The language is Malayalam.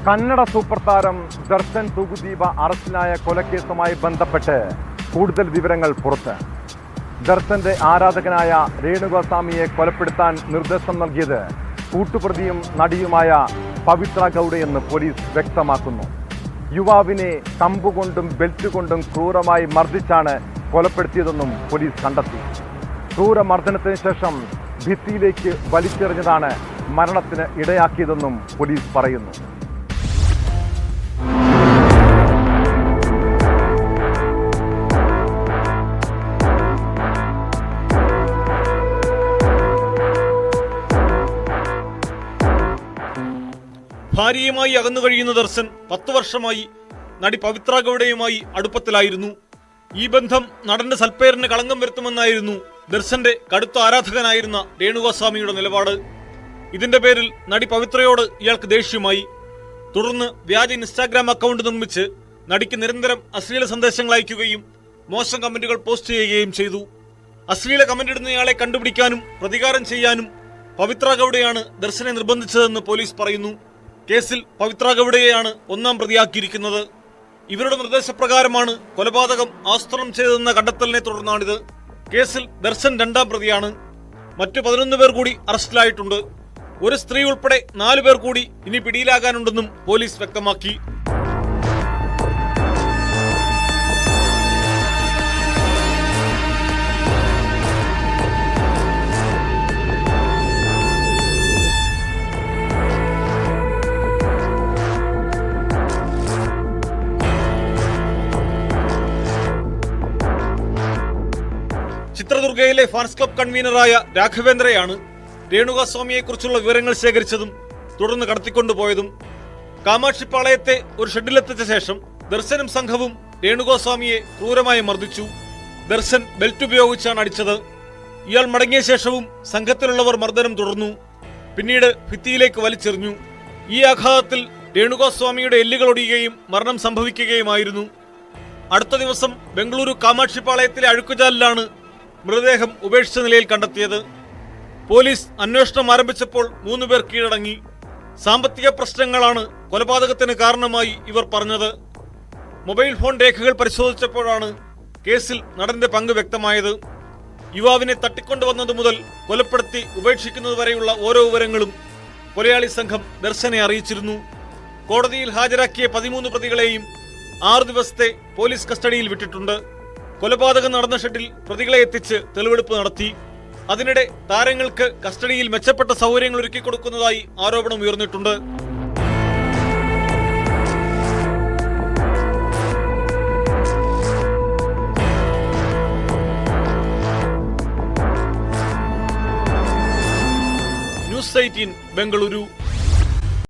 കന്നഡ സൂപ്പർ താരം ദർശൻ തൂഗുദീപ അറസ്റ്റിലായ കൊലക്കേസുമായി ബന്ധപ്പെട്ട് കൂടുതൽ വിവരങ്ങൾ പുറത്ത്. ദർശന്റെ ആരാധകനായ രേണുഗോസ്വാമിയെ കൊലപ്പെടുത്താൻ നിർദ്ദേശം നൽകിയത് കൂട്ടുപ്രതിയും നടിയുമായ പവിത്ര ഗൗഡയെന്ന് പോലീസ് വ്യക്തമാക്കുന്നു. യുവാവിനെ കമ്പുകൊണ്ടും ബെൽറ്റ് കൊണ്ടും ക്രൂരമായി മർദ്ദിച്ചാണ് കൊലപ്പെടുത്തിയതെന്നും പോലീസ് കണ്ടെത്തി. ക്രൂരമർദ്ദനത്തിന് ശേഷം ഭിത്തിയിലേക്ക് വലിച്ചെറിഞ്ഞതാണ് മരണത്തിന് ഇടയാക്കിയതെന്നും പോലീസ് പറയുന്നു. ഭാര്യയുമായി അകന്നു കഴിയുന്ന ദർശൻ 10 വർഷമായി നടി പവിത്ര ഗൗഡയുമായി അടുപ്പത്തിലായിരുന്നു. ഈ ബന്ധം നടന്റെ സൽപ്പേരിന് കളങ്കം വരുത്തുമെന്നായിരുന്നു ദർശന്റെ കടുത്ത ആരാധകനായിരുന്ന രേണുഗോസ്വാമിയുടെ നിലപാട്. ഇതിന്റെ പേരിൽ നടി പവിത്രയോട് ഇയാൾക്ക് ദേഷ്യമായി. തുടർന്ന് വ്യാജ ഇൻസ്റ്റാഗ്രാം അക്കൗണ്ട് നിർമ്മിച്ച് നടിക്ക് നിരന്തരം അശ്ലീല സന്ദേശങ്ങൾ അയക്കുകയും മോശം കമന്റുകൾ പോസ്റ്റ് ചെയ്യുകയും ചെയ്തു. അശ്ലീല കമന്റ് ഇടുന്നയാളെ കണ്ടുപിടിക്കാനും പ്രതികാരം ചെയ്യാനും പവിത്ര ഗൗഡയാണ് ദർശനെ നിർബന്ധിച്ചതെന്ന് പോലീസ് പറയുന്നു. കേസിൽ പവിത്ര ഗൗഡയെയാണ് 1-ാം പ്രതിയാക്കിയിരിക്കുന്നത്. ഇവരുടെ നിർദ്ദേശപ്രകാരമാണ് കൊലപാതകം ആസൂത്രണം ചെയ്തതെന്ന കണ്ടെത്തലിനെ തുടർന്നാണിത്. കേസിൽ ദർശൻ 2-ാം പ്രതിയാണ്. മറ്റു 11 പേർ കൂടി അറസ്റ്റിലായിട്ടുണ്ട്. ഒരു സ്ത്രീ ഉൾപ്പെടെ 4 പേർ കൂടി ഇനി പിടിയിലാകാനുണ്ടെന്നും പോലീസ് വ്യക്തമാക്കി. ചിത്രദുർഗയിലെ ഫാൻസ് ക്ലബ് കൺവീനറായ രാഘവേന്ദ്രയാണ് രേണുഗോസ്വാമിയെക്കുറിച്ചുള്ള വിവരങ്ങൾ ശേഖരിച്ചതും തുടർന്ന് കടത്തിക്കൊണ്ടുപോയതും. കാമാക്ഷിപ്പാളയത്തെ ഒരു ഷെഡിലെത്തിച്ച ശേഷം ദർശനും സംഘവും രേണുഗോസ്വാമിയെ ക്രൂരമായി മർദ്ദിച്ചു. ദർശൻ ബെൽറ്റ് ഉപയോഗിച്ചാണ് അടിച്ചത്. ഇയാൾ മടങ്ങിയ ശേഷവും സംഘത്തിലുള്ളവർ മർദ്ദനം തുടർന്നു. പിന്നീട് ഭിത്തിയിലേക്ക് വലിച്ചെറിഞ്ഞു. ഈ ആഘാതത്തിൽ രേണുഗോസ്വാമിയുടെ എല്ലുകൾ ഒടിയുകയും മരണം സംഭവിക്കുകയുമായിരുന്നു. അടുത്ത ദിവസം ബംഗളൂരു കാമാക്ഷിപ്പാളയത്തിലെ അഴുക്കുചാലിലാണ് മൃതദേഹം ഉപേക്ഷിച്ച നിലയിൽ കണ്ടെത്തിയത്. പോലീസ് അന്വേഷണം ആരംഭിച്ചപ്പോൾ 3 പേർ കീഴടങ്ങി. സാമ്പത്തിക പ്രശ്നങ്ങളാണ് കൊലപാതകത്തിന് കാരണമായി ഇവർ പറഞ്ഞത്. മൊബൈൽ ഫോൺ രേഖകൾ പരിശോധിച്ചപ്പോഴാണ് കേസിൽ നടന്റെ പങ്ക് വ്യക്തമായത്. യുവാവിനെ തട്ടിക്കൊണ്ടുവന്നത് മുതൽ കൊലപ്പെടുത്തി ഉപേക്ഷിക്കുന്നതുവരെയുള്ള ഓരോ വിവരങ്ങളും കൊലയാളി സംഘം ദർശനെ അറിയിച്ചിരുന്നു. കോടതിയിൽ ഹാജരാക്കിയ 13 പ്രതികളെയും 6 ദിവസത്തെ പോലീസ് കസ്റ്റഡിയിൽ വിട്ടിട്ടുണ്ട്. കൊലപാതകം നടന്ന ഷെഡിൽ പ്രതികളെ എത്തിച്ച് തെളിവെടുപ്പ് നടത്തി. അതിനിടെ താരങ്ങൾക്ക് കസ്റ്റഡിയിൽ മെച്ചപ്പെട്ട സൗകര്യങ്ങൾ ഒരുക്കി കൊടുക്കുന്നതായി ആരോപണം ഉയർന്നിട്ടുണ്ട്. ന്യൂസ് 18 ബംഗളൂരു.